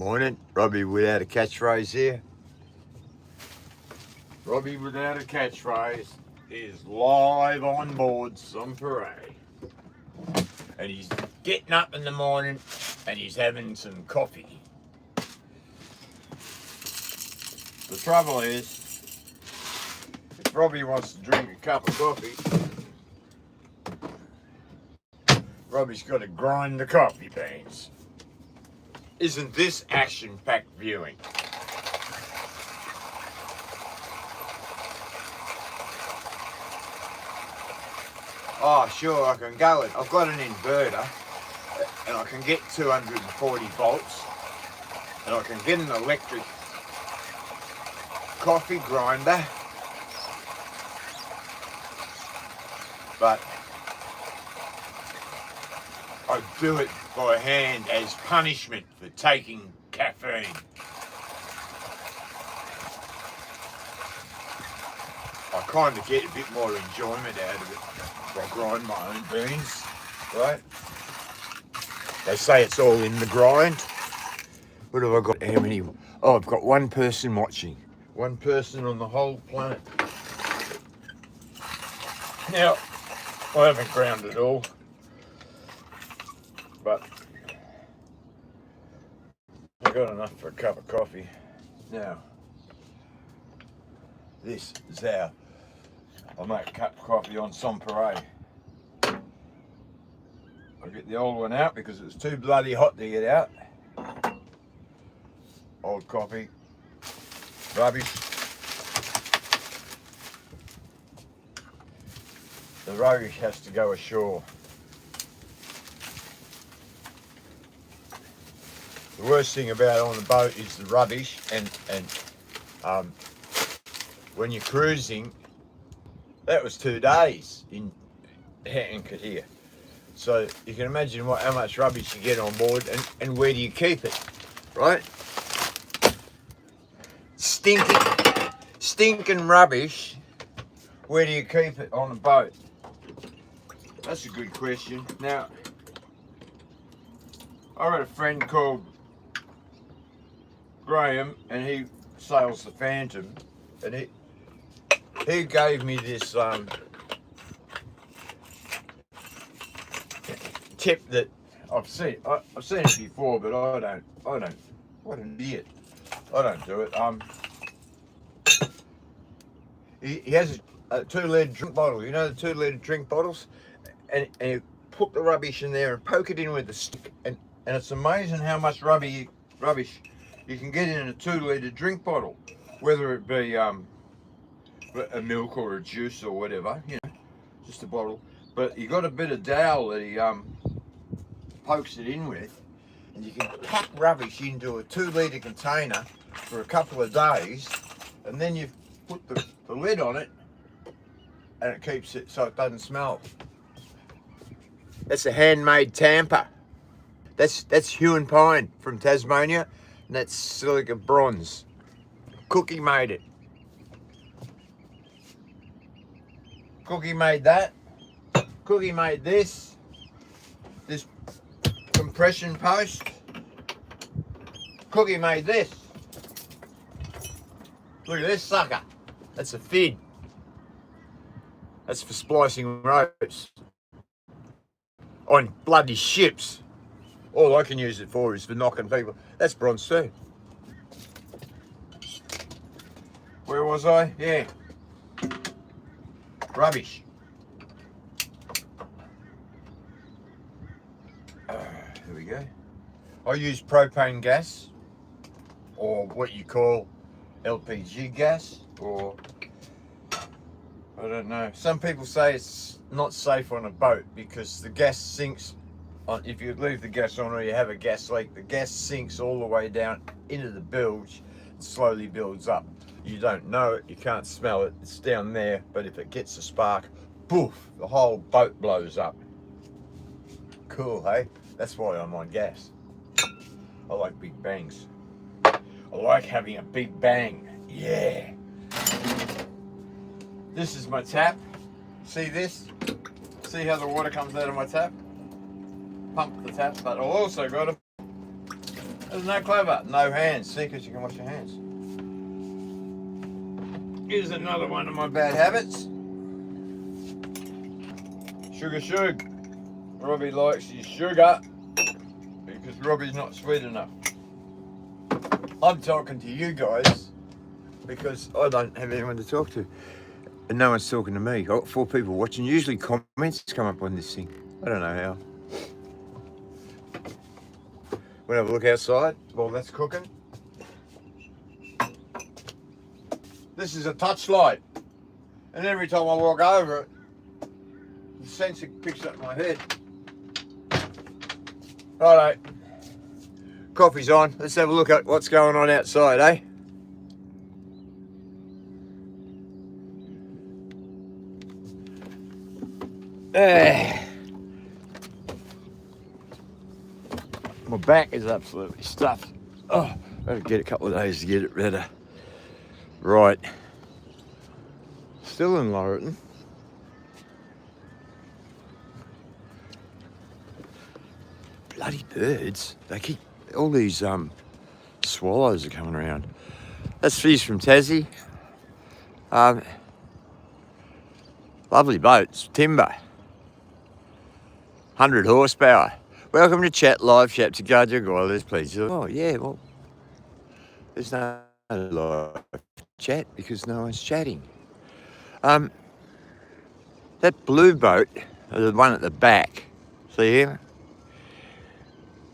Morning, Robbie without a catchphrase here. Robbie without a catchphrase is live on board some parade. And he's getting up in the morning and he's having some coffee. The trouble is, if Robbie wants to drink a cup of coffee, Robbie's got to grind the coffee beans. Isn't this action-packed viewing? Oh, sure, I can go it. I've got an inverter and I can get 240 volts and I can get an electric coffee grinder, but I do it by hand as punishment for taking caffeine. I kind of get a bit more enjoyment out of it if I grind my own beans, right? They say it's all in the grind. What have I got? How many? Oh, I've got one person watching. One person on the whole planet. Now, I haven't ground it all, but I've got enough for a cup of coffee. Now, this is how I make a cup of coffee on some parade. I get the old one out because it was too bloody hot to get out. Old coffee, rubbish. The rubbish has to go ashore. The worst thing about it on the boat is the rubbish, and when you're cruising, that was 2 days in anchored here. So you can imagine how much rubbish you get on board, and where do you keep it, right? Stinking rubbish, where do you keep it on a boat? That's a good question. Now, I got a friend called Graham, and he sails the Phantom, and he gave me this tip that I've seen it before, but I don't. What an idiot! I don't do it. He has a 2-litre drink bottle. You know the 2-litre drink bottles, and you put the rubbish in there and poke it in with the stick, and it's amazing how much rubbish you can get in a 2-litre drink bottle, whether it be a milk or a juice or whatever, you know, just a bottle. But you got a bit of dowel that he pokes it in with, and you can pack rubbish into a 2-litre container for a couple of days, and then you put the lid on it, and it keeps it so it doesn't smell. That's a handmade tamper. That's hewn pine from Tasmania, and that's silica bronze. Cookie made it. Cookie made that. Cookie made this compression post. Cookie made this. Look at this sucker. That's a fid. That's for splicing ropes on bloody ships. All I can use it for is for knocking people. That's bronze too. Where was I? Yeah. Rubbish. Here we go. I use propane gas, or what you call LPG gas, or I don't know. Some people say it's not safe on a boat because the gas sinks. If you leave the gas on or you have a gas leak, the gas sinks all the way down into the bilge and slowly builds up. You don't know it, you can't smell it, it's down there, but if it gets a spark, poof, the whole boat blows up. Cool, hey? That's why I'm on gas. I like big bangs. I like having a big bang, yeah. This is my tap. See this? See how the water comes out of my tap? Pump the tap, but I've also got a Isn't that clever? No hands. See, because you can wash your hands. Here's another one of my bad habits. Sugar shug. Robbie likes his sugar because Robbie's not sweet enough. I'm talking to you guys because I don't have anyone to talk to. And no one's talking to me. I've got 4 people watching. Usually comments come up on this thing. I don't know how. We'll have a look outside while that's cooking. This is a touch light. And every time I walk over it, the sensor picks up my head. Righto. Coffee's on. Let's have a look at what's going on outside, eh? My back is absolutely stuffed. Oh, I've got to get a couple of days to get it better. Right. Still in Laurelton. Bloody birds. They keep, all these swallows are coming around. That's fish from Tassie. Lovely boats, timber. 100 horsepower. Welcome to Chat Live Chat to Gardner Goilers, please. Oh yeah, well, there's no live chat because no one's chatting. That blue boat, the one at the back, see him?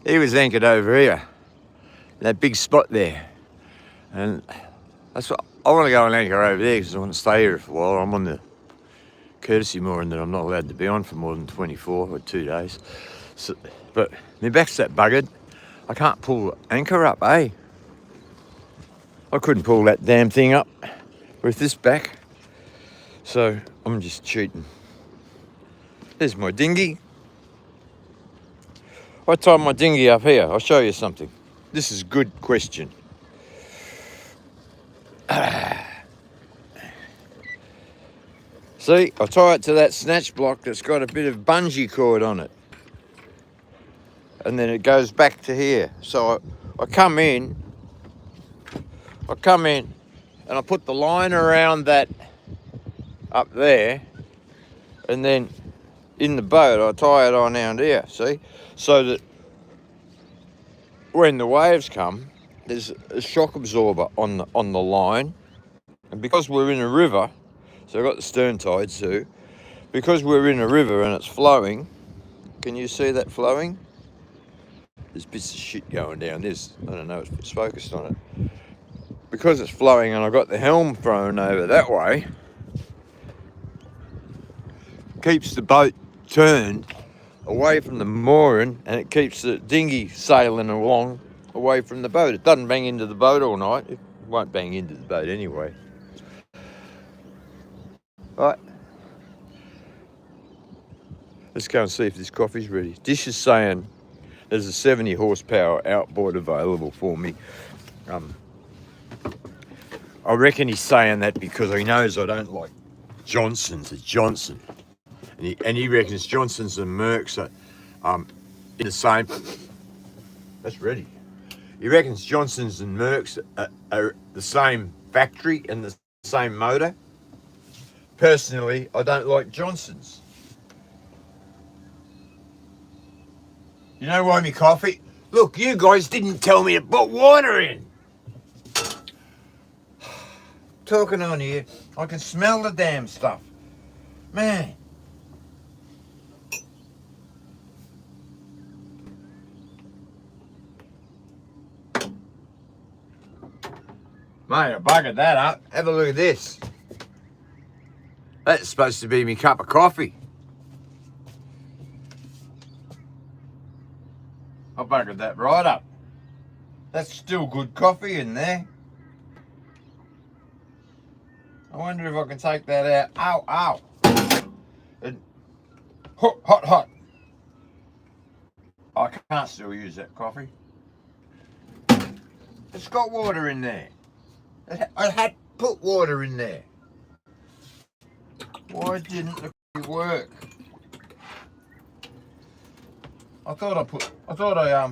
He was anchored over here, that big spot there. And that's what, I want to go and anchor over there because I want to stay here for a while. I'm on the courtesy mooring that I'm not allowed to be on for more than 24 or 2 days. So, but my back's that buggered. I can't pull the anchor up, eh? I couldn't pull that damn thing up with this back. So I'm just cheating. There's my dinghy. I tied my dinghy up here. I'll show you something. This is a good question. See, I tie it to that snatch block that's got a bit of bungee cord on it. And then it goes back to here. So I come in and I put the line around that up there, and then in the boat I tie it on down here, see? So that when the waves come, there's a shock absorber on the line. And because we're in a river, so I've got the stern tied too, because we're in a river and it's flowing, can you see that flowing? There's bits of shit going down this. I don't know if it's focused on it. Because it's flowing and I've got the helm thrown over that way, keeps the boat turned away from the mooring and it keeps the dinghy sailing along away from the boat. It doesn't bang into the boat all night. It won't bang into the boat anyway. Right. Let's go and see if this coffee's ready. Dish is saying there's a 70 horsepower outboard available for me. I reckon he's saying that because he knows I don't like Johnson's. It's Johnson. And he reckons Johnson's and Merck's are in the same... That's ready. He reckons Johnson's and Merck's are the same factory and the same motor. Personally, I don't like Johnson's. You know why me coffee? Look, you guys didn't tell me to put water in. Talking on here, I can smell the damn stuff. Man. Mate, I buggered that up. Have a look at this. That's supposed to be me cup of coffee. I buggered that right up. That's still good coffee in there. I wonder if I can take that out. Ow, ow. And hot, hot, hot. I can't still use that coffee. It's got water in there. I had put water in there. Why didn't the coffee work? I thought I